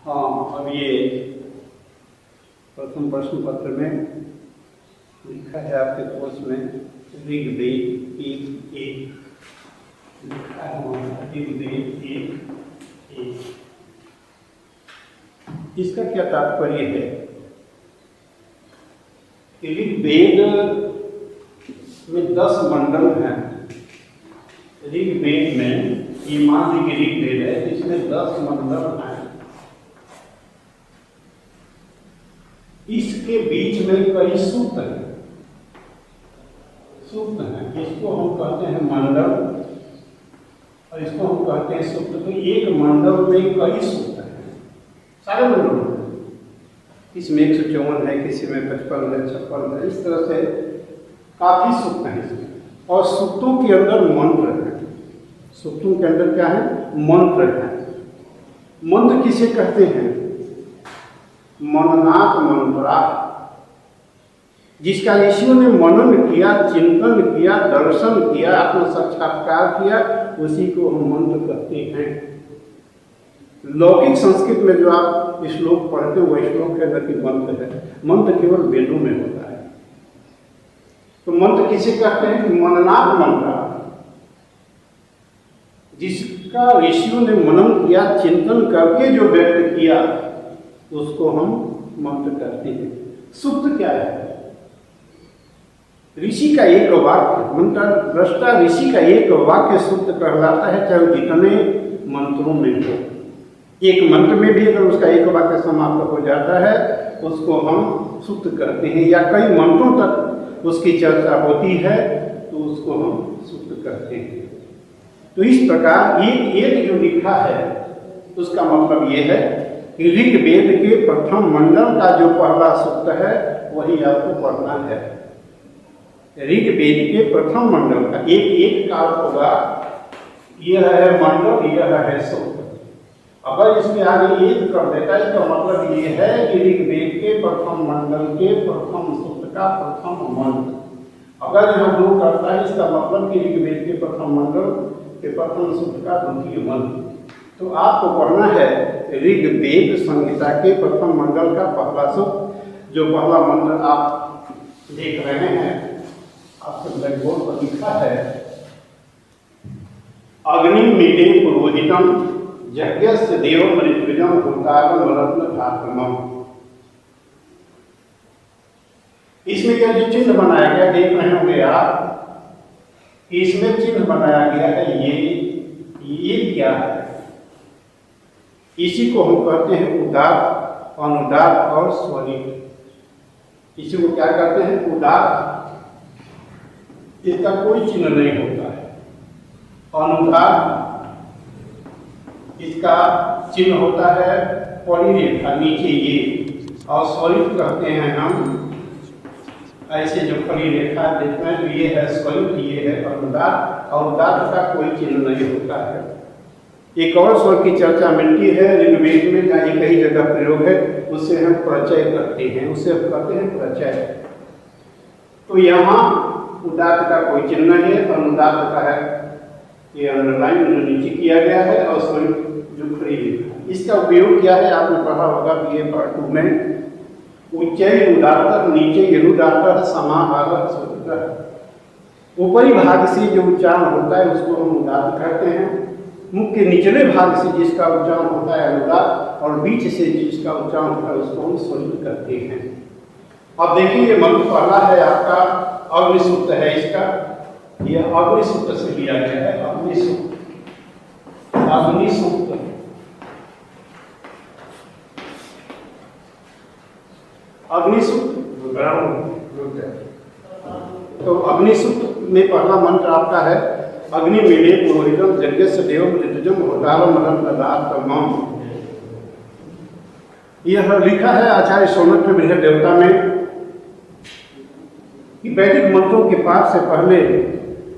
हाँ, अब ये प्रथम प्रश्न पत्र में लिखा है आपके कोर्स में ऋग्वेद 1:1 लिखा है वहाँ ऋग्वेद 1:1। इसका क्या तात्पर्य है? ऋग्वेद में 10 मंडल हैं। ऋग्वेद में ये मान लीजिए ऋग्वेद है, इसमें 10 मंडल हैं। इसके बीच में कई सूक्त हैं। सूक्त हैं, इसको हम कहते हैं मंडल और इसको हम कहते हैं सूक्त। तो एक मंडल में कई सूक्त हैं, सारे मंडल हैं। इसमें 154 है, किसी में 55 है, 56 है, इस तरह से काफी सूक्त हैं इसमें। और सूक्तों के अंदर मंत्र हैं। सूक्तों के अंदर क्या है? मंत्र है। मंत्र किसे कहते हैं? मननात् मंत्रा, जिसका ऋषियों ने मनन किया, चिंतन किया, दर्शन किया, आत्म साक्षात्कार किया, उसी को हम मंत्र कहते हैं। लौकिक संस्कृत में जो आप श्लोक पढ़ते हो वह श्लोक है, न कि मंत्र है। मंत्र केवल वेदों में होता है। तो मंत्र किसे कहते हैं? मननात् मंत्रा, जिसका ऋषियों ने मनन किया, चिंतन करके जो व्यक्त किया, उसको हम मंत्र कहते हैं। सूक्त क्या है? ऋषि का एक वाक्य, मंत्र दृष्टा ऋषि का एक वाक्य सूक्त कहलाता है, चाहे जितने मंत्रों में हो। एक मंत्र में भी अगर उसका एक वाक्य समाप्त हो जाता है उसको हम सूक्त कहते हैं, या कई मंत्रों तक उसकी चर्चा होती है तो उसको हम सूक्त कहते हैं। तो इस प्रकार एक जो लिखा है उसका मतलब ये है कि ऋग्वेद के प्रथम मंडल का जो पहला सूक्त है वही आपको पढ़ना है। ऋग्वेद के प्रथम मंडल का एक का होगा, यह है मंडल, यह है सूक्त। अगर इसके आगे एक कर देता है तो मतलब ये है कि ऋग्वेद के प्रथम मंडल के प्रथम सूक्त का प्रथम मंत्र। अगर यहाँ 2 करता है इसका मतलब कि ऋग्वेद के प्रथम मंडल के प्रथम सूक्त का द्वितीय मंत्र। तो आपको पढ़ना है ऋग्वेद संहिता के प्रथम मंडल का पहला सूक्त। जो पहला मंत्र आप देख रहे हैं आपके ब्लैक बोर्ड पर लिखा है, अग्निमीडे पुरोहितम यज्ञस्य देवं ऋत्विजं भूतागम रत्न धातमम। इसमें क्या जो चिन्ह बनाया गया देख रहे होंगे आप, इसमें चिन्ह बनाया गया है, ये क्या है? इसी को हम कहते हैं उदात्त, अनुदात्त और स्वरित। इसी को क्या कहते हैं? उदात्त। इसका कोई चिन्ह नहीं होता है। अनुदात्त, इसका चिन्ह होता है परिरेखा नीचे ये, और स्वरित कहते हैं हम ऐसे जो खड़ी रेखा देखते हैं तो ये है स्वरित, ये है अनुदात्त। और उदात्त का कोई चिन्ह नहीं होता है। एक और स्वर की चर्चा मिलती है ऋग्वेद में, जहाँ कई जगह प्रयोग है, उससे हम प्रचय करते हैं, उससे हम कहते हैं प्रचय। तो यहाँ उदात्त का कोई चिन्ह नहीं है, अनुदात्त का है, ये अंडरलाइन जो नीचे किया गया है, और स्वरित जो खड़ी रेखा। इसका उपयोग क्या है आपने पढ़ा होगा BA पार्ट 2 में, उच्चै उदात्त नीचे यनुदात्त समाभाग स्वरित। ऊपरी भाग से जो उच्चारण होता है उसको हम उदात्त कहते हैं। मुख के निचले भाग से जिसका उच्चारण होता है अनुदात्त, और बीच से जिसका उच्चारण होता है उसको हम स्वरित करते हैं। अब देखिए ये मंत्र पहला है आपका अग्निसूक्त है, इसका यह अग्निसूक्त से लिया गया है। अग्निसूक्त, अग्निसूक्त, अग्निसूक्त। तो अग्निसूक्त में पहला मंत्र आपका है, अग्निमीडे पुरोहितम यज्ञस्य देवं ऋत्विजं होतारम रत्नदातमम। यह लिखा है आचार्य सौनक बृहद देवता में कि वैदिक मंत्रों के पाठ से पहले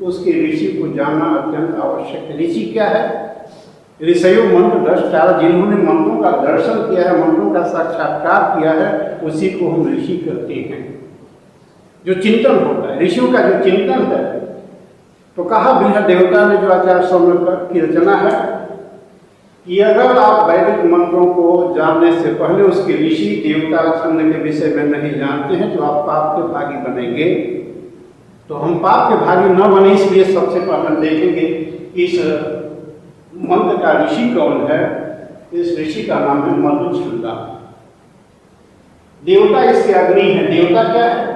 उसके ऋषि को जानना अत्यंत आवश्यक है। ऋषि क्या है? ऋषयो मंत्र दृष्टा, जिन्होंने मंत्रों का दर्शन किया है, मंत्रों का साक्षात्कार किया है, उसी को हम ऋषि कहते हैं। जो चिंतन होता है, ऋषियों का जो चिंतन है। तो कहा बृहद देवता ने जो आचार्य सौनक की रचना है कि अगर आप वैदिक मंत्रों को जानने से पहले उसके ऋषि देवता छंद के विषय में नहीं जानते हैं तो आप पाप के भागी बनेंगे। तो हम पाप के भागी न बने इसलिए सबसे पहले हम देखेंगे इस मंत्र का ऋषि कौन है। इस ऋषि का नाम है मधुछंदा। देवता इसके अग्नि है। देवता क्या है?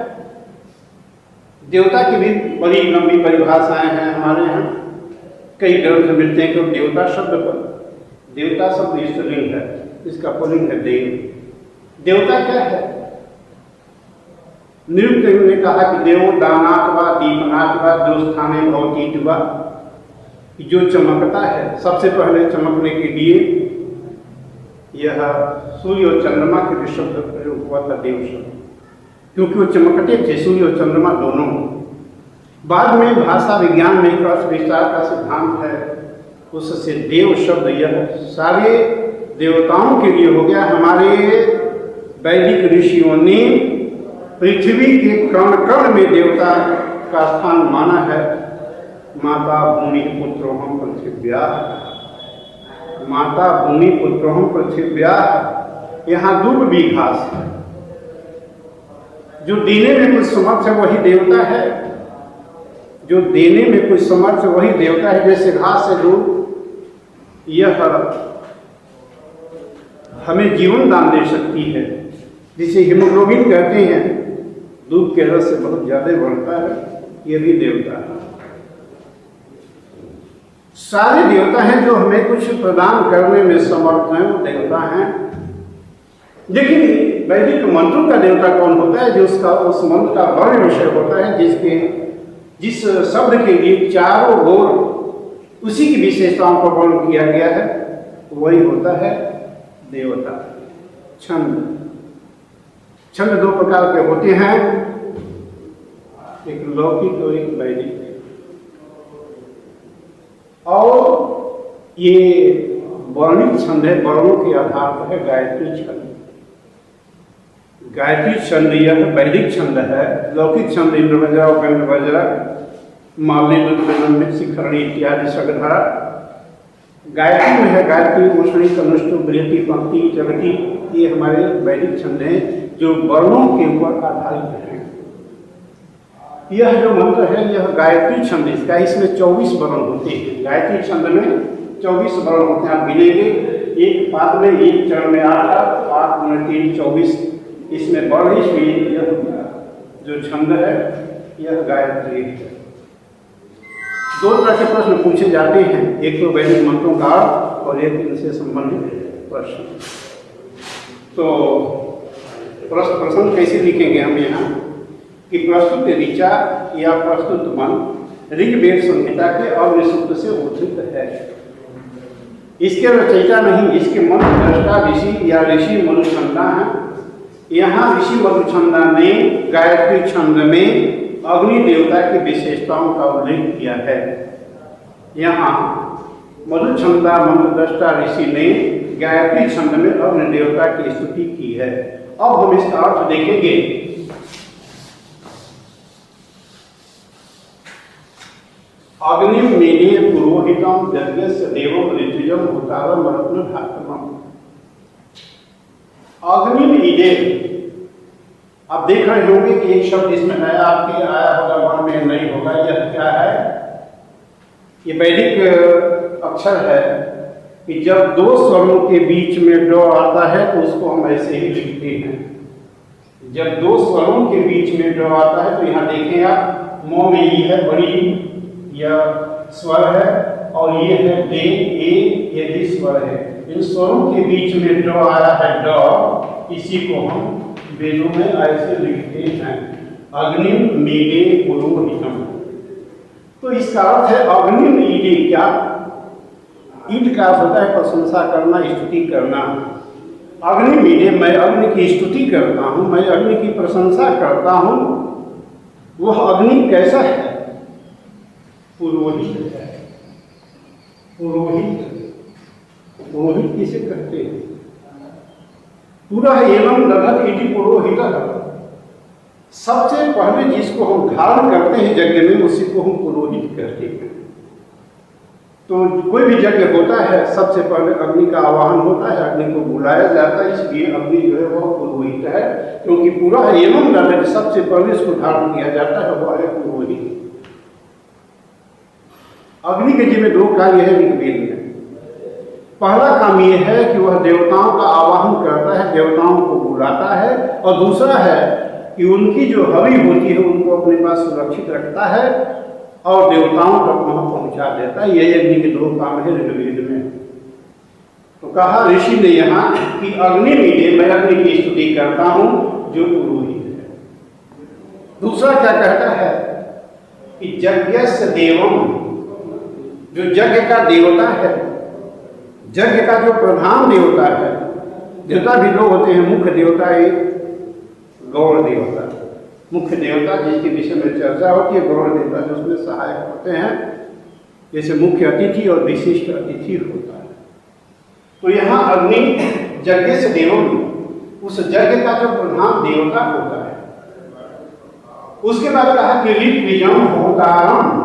देवता की भी बड़ी लंबी परिभाषाएं हैं हमारे यहाँ, कई ग्रंथ मिलते हैं। क्योंकि देवता शब्द पर, देवता शब्द स्त्रीलिंग है, इसका पुल्लिंग है देव। देवता क्या है? निरुक्त ने कहा कि देवो दानात्वा दीपनात्वा दुस्थाने भवतीत्वा, जो चमकता है सबसे पहले चमकने के लिए यह सूर्य और चंद्रमा के जो शब्द प्रयोग हुआ था देव शब्द, क्योंकि वो चमकते थे सूर्य और चंद्रमा दोनों। बाद में भाषा विज्ञान में एक अर्थ विस्तार का सिद्धांत है, उससे देव शब्द यह सारे देवताओं के लिए हो गया। हमारे वैदिक ऋषियों ने पृथ्वी के कण कण में देवता का स्थान माना है। माता भूमि पुत्रोहम पृथिव्या, माता भूमि पुत्रोहम पृथिव्या। यहाँ दूब भी घास है, जो देने में कुछ समर्थ है वही देवता है। जो देने में कुछ समर्थ है वही देवता है। जैसे घास है दूब, यह हमें जीवन दान दे सकती है, जिसे हीमोग्लोबिन कहते हैं। दूध के रस से बहुत ज्यादा बढ़ता है, यह भी देवता है। सारे देवता हैं जो हमें कुछ प्रदान करने में समर्थ हैं, वो देवता हैं। लेकिन वैदिक मंत्रों का देवता कौन होता है? जो उसका उस मंत्र का वर्ण विषय होता है, जिस शब्द के लिए चारों ओर उसी की विशेषताओं को वर्ण किया गया है, वही होता है देवता। छंद, छंद दो प्रकार के होते हैं, एक लौकिक और एक वैदिक। और ये वर्णिक छंद है, वर्णों के आधार पर है गायत्री छंद। गायत्री छंद यह वैदिक छंद है। लौकिक छंद इंद्र वज्रा, उपेंद्र वज्रा, माल्य शिखरणी इत्यादि सगधारा। गायत्री में है गायत्री, उष्णी, कनुष्टु, बृहति, पंक्ति, चरती। ये हमारे वैदिक छंद हैं जो वर्णों के ऊपर आधारित है। यह जो मंत्र है यह गायत्री छंद इसका, इसमें 24 वर्ण होते हैं। गायत्री छंद में 24 वर्ण होते हैं। आप गिनेंगे, एक पाद में, एक चरण में 8, 8 में 3, 24 इसमें वर्ण। इसलिए यह जो छंद है यह गायत्री है। दो तरह के प्रश्न पूछे जाते हैं, एक तो वैदिक मंत्रों का और एक इनसे संबंधित प्रश्न। तो प्रश्न कैसे लिखेंगे हम यहाँ कि प्रस्तुत ऋचा या प्रस्तुत मंत्र ऋग्वेद संहिता के अग्नि सूक्त से उद्धृत है। इसके रचयिता नहीं, इसके मंत्र दृष्टा ऋषि या ऋषि मधुछंदा है। यहाँ ऋषि मधुछंदा ने गायत्री छंद में अग्नि देवता की विशेषताओं का उल्लेख किया है। यहाँ मधुछंदा मंत्र दृष्टा ऋषि ने गायत्री छंद में अग्नि देवता की स्तुति की है। अब हम इसका अर्थ देखेंगे। अग्निम मेने पुरोहितम यज्ञस्य देवम ऋतुजम होतारम रत्न धातमम। अग्निम ईदे, आप देख रहे होंगे कि एक शब्द इसमें नया आपके आया होगा, वर्ण में नहीं होगा। यह क्या है? ये वैदिक अक्षर है कि जब दो स्वरों के बीच में ड आता है तो उसको हम ऐसे ही लिखते हैं। जब दो स्वरों के बीच में ड आता है तो यहाँ देखें आप, मो में ई है, बड़ी यह स्वर है, और ये है दे, ए, ये भी स्वर है। इन स्वरों के बीच में ड आया है ड, इसी को हम वेदों में ऐसे लिखते हैं, अग्निम मीडे पुरोहितम। तो इसका अर्थ है अग्निम ईडे। क्या? ईड का अर्थ होता है प्रशंसा करना, स्तुति करना। अग्नि मीडे, मैं अग्नि की स्तुति करता हूँ, मैं अग्नि की प्रशंसा करता हूँ। वह अग्नि कैसा है? पुरोहित है। पुरोहित, पुरोहित किसे कहते हैं? पूरा एवं दधत इति पुरोहित। सबसे पहले जिसको हम धारण करते हैं यज्ञ में, उसी को हम पुरोहित कहते हैं। तो कोई भी यज्ञ होता है सबसे पहले अग्नि का आवाहन होता है, अग्नि को बुलाया जाता है। इसलिए अग्नि जो है वह पुरोहित है, क्योंकि पूरा एवं है कि सबसे पहले इसको धारण किया जाता है, वह है पुरोहित। अग्नि के जिम्मे दो कार्य है ऋग्वेद में। पहला काम यह है कि वह देवताओं का आवाहन करता है, देवताओं को बुलाता है, और दूसरा है कि उनकी जो हवि होती है उनको अपने पास सुरक्षित रखता है और देवताओं तक वहां पहुंचा देता है। यही अग्नि के दो काम है ऋग्वेद में। तो कहा ऋषि ने यहाँ कि अग्नि मीडे, मैं अग्नि की स्तुति करता हूं जो पुरोहित है। दूसरा क्या कहता है कि यज्ञस्य देवम, जो यज्ञ का देवता है, यज्ञ का जो प्रधान देवता है, देवता भी दो होते हैं, मुख्य देवता एक गौड़ देवता, मुख्य देवता जिसके विषय में चर्चा होती है, गौड़ देवता जो उसमें सहायक होते हैं, जैसे मुख्य अतिथि और विशिष्ट अतिथि होता है। तो यहाँ अग्नि यज्ञ से देवम, उस यज्ञ का जो प्रधान देवता होता है। उसके बाद कहा कि ऋत्विजम होतारम,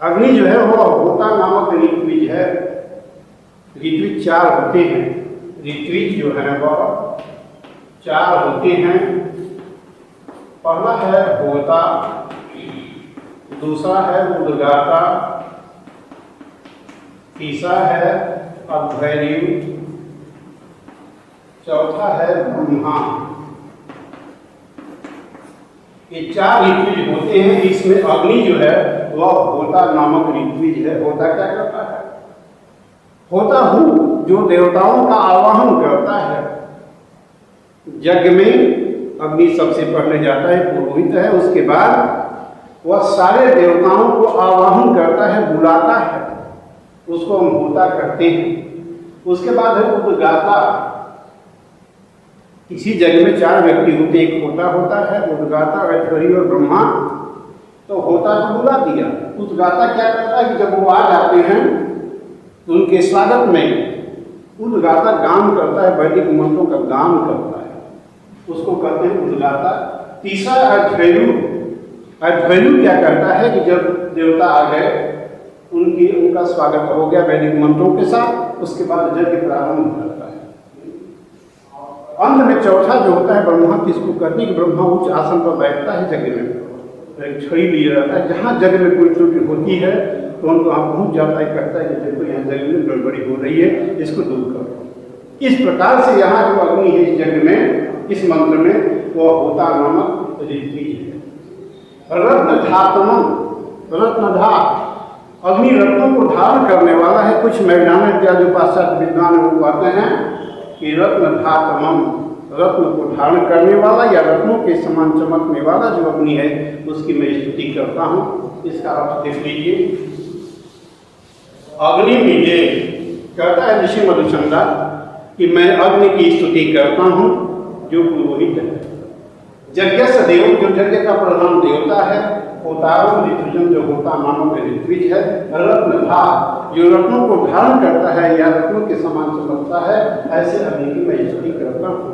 अग्नि जो है वह होता नामक ऋत्विज है। ऋत्विज चार होते हैं, ऋत्विज जो है वह चार होते हैं। पहला है होता, दूसरा है उद्गाता, तीसरा है अध्वर्यु, चौथा है ब्रह्मा। ये चार ऋत्विज होते हैं। इसमें अग्नि जो है वह होता नामक ऋत्विज है। होता क्या करता है? होता हूँ जो देवताओं का आवाहन करता है। यज्ञ में अग्नि सबसे पहले जाता है, पुरोहित है, उसके बाद वह सारे देवताओं को आवाहन करता है, बुलाता है, उसको हम होता करते हैं। उसके बाद है उद्गाता। किसी यज्ञ में चार व्यक्ति होते, एक होता होता है, उद्गाता, अध्वर्यु और ब्रह्मा। तो होता तो बुला दिया, उद्गाता क्या करता है कि जब वो आ जाते हैं तो उनके स्वागत में उद्गाता गान करता है, वैदिक मंत्रों का गान करता है, उसको कहते हैं उद्गाता। तीसरा अध्वर्यु, अध्वर्यु क्या करता है कि जब देवता आ गए उनका स्वागत हो गया वैदिक मंत्रों के साथ, उसके बाद यज्ञ प्रारंभ करता है। अंत में चौथा जो होता है ब्रह्मा, किसको कहते हैं कि ब्रह्मा उच्च आसन पर बैठता है यज्ञ में, एक छड़ी लिए रहता है, जहाँ यज्ञ में कोई त्रुटि होती है तो उनको वहाँ पहुँच जाता है, कहता है कि देखो यहाँ यज्ञ में गड़बड़ी हो रही है, इसको दूर करो। इस प्रकार से यहाँ जो अग्नि है इस यज्ञ में, इस मंत्र में, वह होता नामक ऋत्विज है। रत्नधातम, रत्नधात, अग्नि रत्नों को धारण करने वाला है। कुछ वैज्ञानिक या जो पाश्चात्य विद्वान वो कहते हैं कि रत्नधातमम, रत्न को धारण करने वाला या रत्नों के समान चमकने वाला जो अग्नि है उसकी मैं स्तुति करता हूँ। इसका अर्थ देख लीजिए। अग्नि मीडे, कहता है ऋषि मधुचंदा कि मैं अग्नि की स्तुति करता हूँ जो पुरोहित है। यज्ञ से देव, जो यज्ञ का प्रधान देवता है। होतारम ऋत्विजम, जो होता नामक ऋत्विज है। रत्नधा, जो रत्नों को धारण करता है या रत्नों के समान चमकता है, ऐसे अग्नि की मैं स्तुति करता हूँ।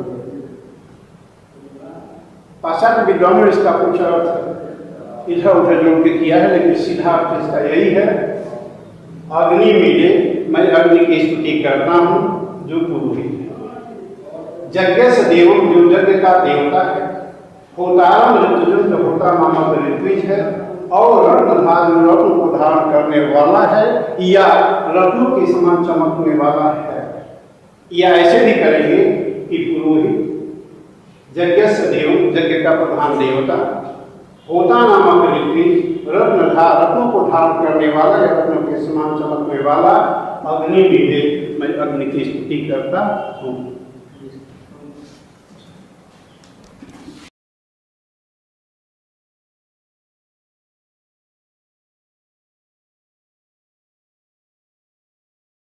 पाश्चात्य विद्वानों ने इसका कुछ अर्थ इधर उधर जोड़ के किया है, लेकिन सीधा अर्थ इसका यही है। अग्नि मीडे, मैं अग्नि की स्तुति करता हूँ जो पुरोहित है। यज्ञ से देवम, जो यज्ञ का देवता है। होतारम ऋत्विजम, जो होता नामक ऋत्विज है। और रत्नधा, जो रत्न को धारण करने वाला है या रत्नों के समान चमकने वाला है। या ऐसे भी करेंगे कि पुरोहित, यज्ञ से देव, यज्ञ का प्रधान देवता। होता नामक ऋत्विज, रत्नधा, रत्नों को धारण करने वाला या रत्नों के समान चमकने वाला। अग्नि मीडे, मैं अग्नि की स्तुति करता हूँ।